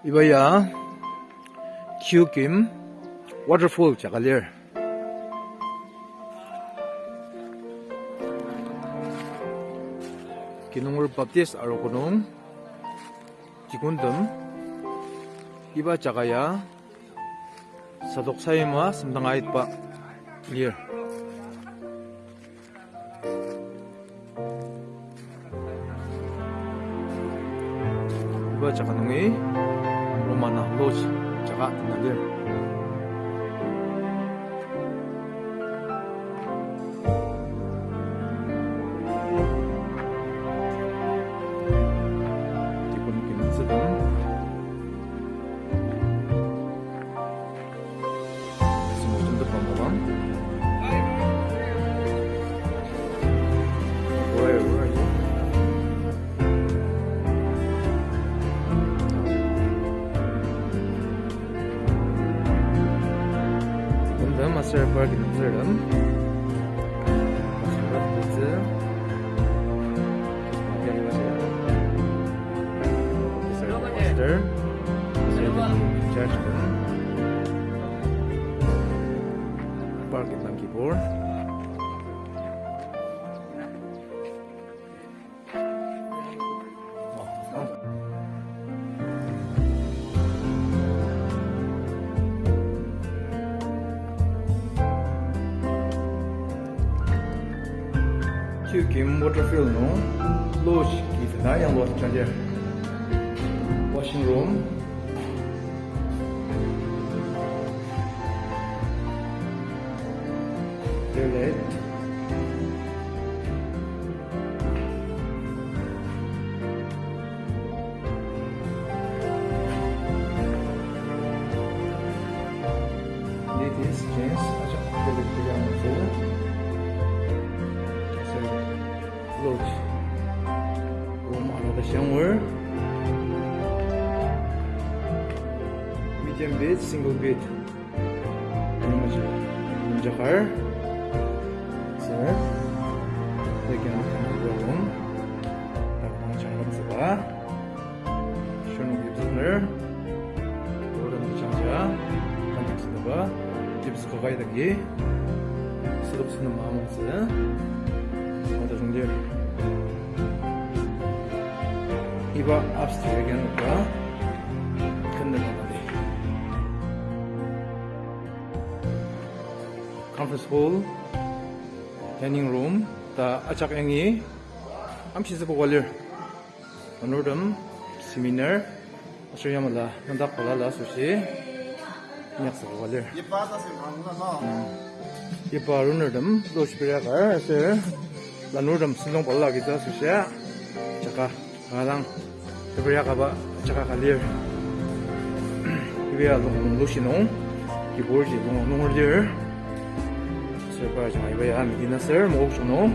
이거야 키우김 waterfall 자갈려 기농을 밥티스 아로고농 지군듬 이바 자가야 사독사이마 삼당아잇바 리얼 이바 자가농이 로마나 로지 자가 나들 Master Park in Amsterdam. Park in Lankipur. Kim waterfall no lodge kita yang luar saja washing room toilet ladies jeans aja toilet yang full lodge room ada shower medium bed single bed ini macam menjakar sir lagi anak room tak macam apa shono bidner orang bicara kantak sedaba tips kau lagi sedap senang amat sih ada sendiri 이거 앞스트 얘기하니까 끝내가다니 컨퍼런스 홀 다이닝 룸 다 아짝앵이 암시스 보관려 오늘은 세미나 어쩌야말라 난다 콜라라 수시 약속 보관려 이빠 오늘은 로시베라가 세 라노름 신동 볼라기다 수시야 잠깐 가랑 Tebriakaba Chakalir Via Lucinon, Giborgi, Nomordir Surprise, my way, I'm in a sir, Mokokchung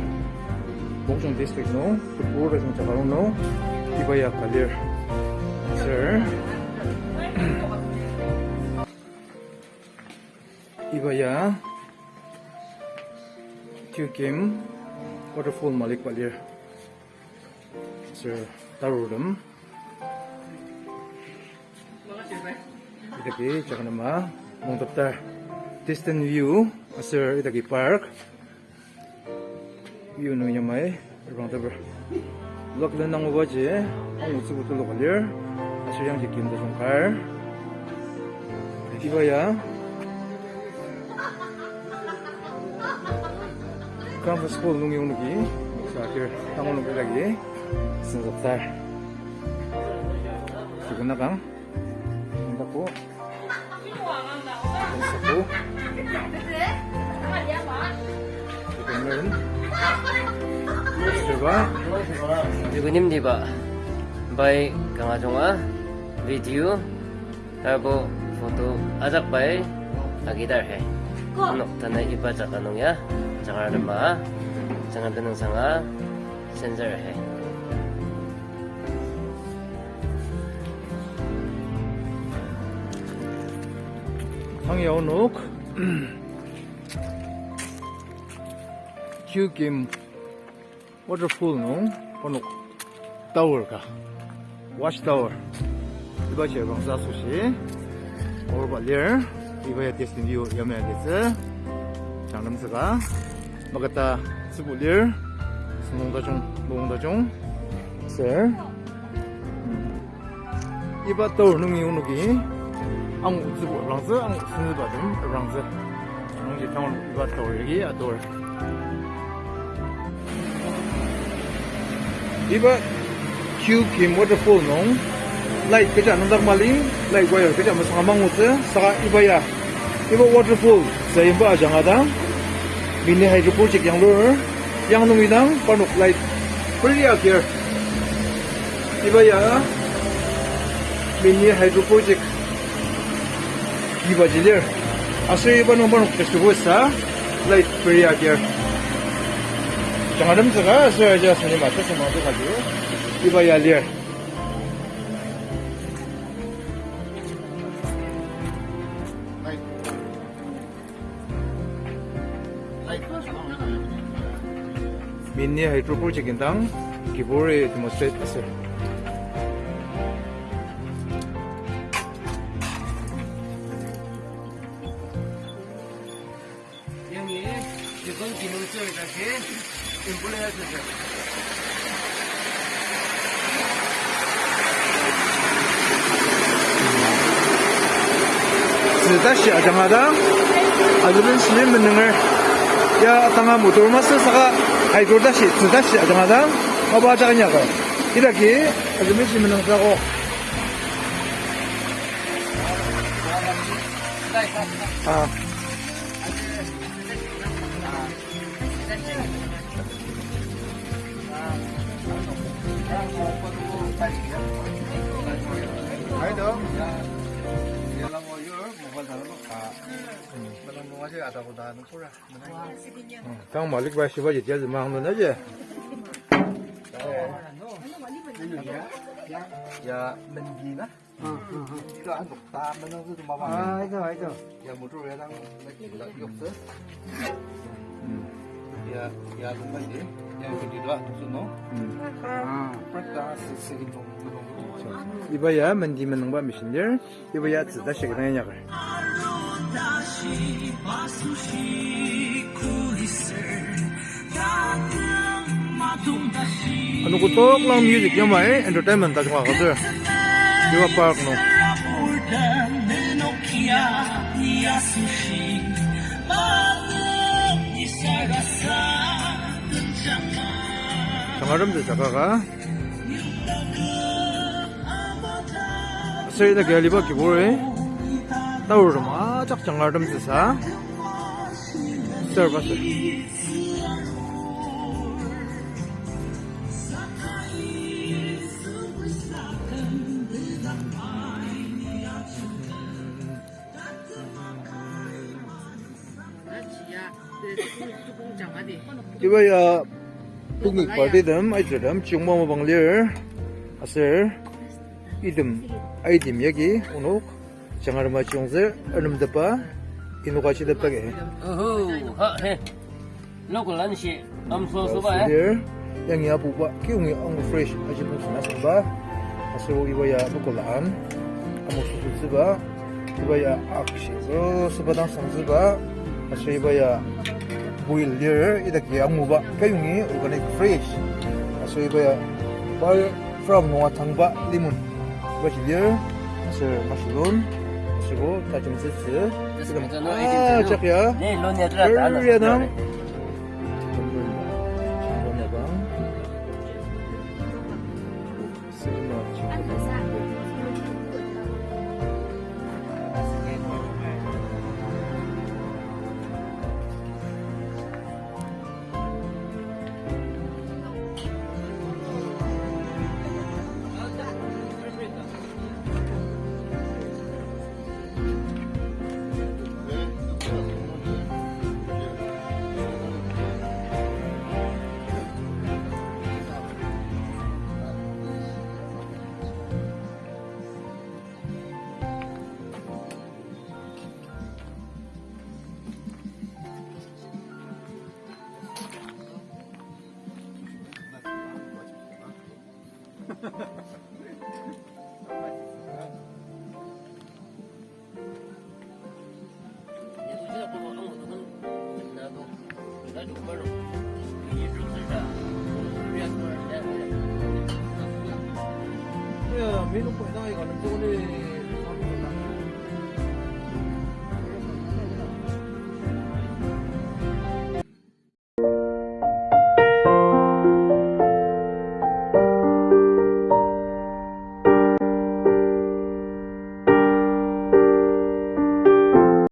district, no, the border in Chakarono, Ibaya Kalir, sir Ibaya Tukim, waterfall Malik Kalir, sir. Tarudam itaki chakanama mongtaptar distant view asir itaki park view no yamai rongtabar loklan nang ubaje ang utsubutu lokalir asir yang jikim da jongkar ibaya campus school nung yung nugi sakir tangon nugi lagi senjata siguna kang hindi po satu kemudian coba Jugunim di ba bay kangajonga video abo foto ajak bay agidar he no tanay iba jakanong ya jangan nama jangan tenang sanga sensor he 황야오녹 키우김 waterfall no ponok tower ka watch tower 이봐 제방사 수시 오르발리얼 이봐야 데스틴 뷰 야매야겠어 장남스가 먹었다 스불리얼 농다종 셀 이봐 떠오르는 이유누기 앙 우즈고 랑스 앙 스느바듬 랑스 농지 평은 이봐 떠오르기 아돌 iba cube kim waterfall nong lai keja nandak maling lai wire keja masang amang utse saka iba ya iba waterfall sa imba ajang ada mini hydro project yang lor yang nung inang panuk lai priya here iba ya mini hydro project iba jilir asli iba nung panuk festival sa lai priya here 장아름 제가 써야지 손이 맞춰서 먼저 가지고 이봐야 리얼 미니 하이드로 프로젝트당 기본에 데모스트레이트 했어요. 여기 기본 기능성 이렇게 임플레이해주세요. 다시 아장하다 아주는 실린 능을 야 땅아 모tor마스 사가 아이고 다시 아장하다 아바 아장냐가 이렇게 아주는 실린 능 사고 아 Kang Malik ba siya ba jadi mang nun aja. Ya mendina. Itu an dokta menang tu mama. Ah itu. Ya motor ya dang yok tu. Ya lumai dia. Yang kedua tu suno. Pertama segini iba ya mendi menang ba messenger. Iba ya zida shigna nya ga. Anu kutok lang music yang mai entertainment ta jwa ga Diwa park no. 장아름 데 자가가 서이다 게리바 기보에 따오르 마작 장아름 데사 서버스 이거야 북미 파티듬 아이들음 중모모 방리얼 아슬 이듬 아이dim여기 오늘 장아르마 중즈 얼음드바 이노가치 드바게 어허 하 로컬란시 암소소바 양이야 부바 키웅이 엉 프레시 아지 무스나 바 아슬 이거야 로컬란 아무스스바 이거야 악시 스바당 상즈바 아슬 이거야 boiler idaki amuba kayungi organic fresh so ibaya by from no thangba limun bachilier so mushroom so tajum sisi chakya 네 론야드라 르야당 가지고 말로 이좀 쓸다. Kaya, minum po ina kayo, nandun ko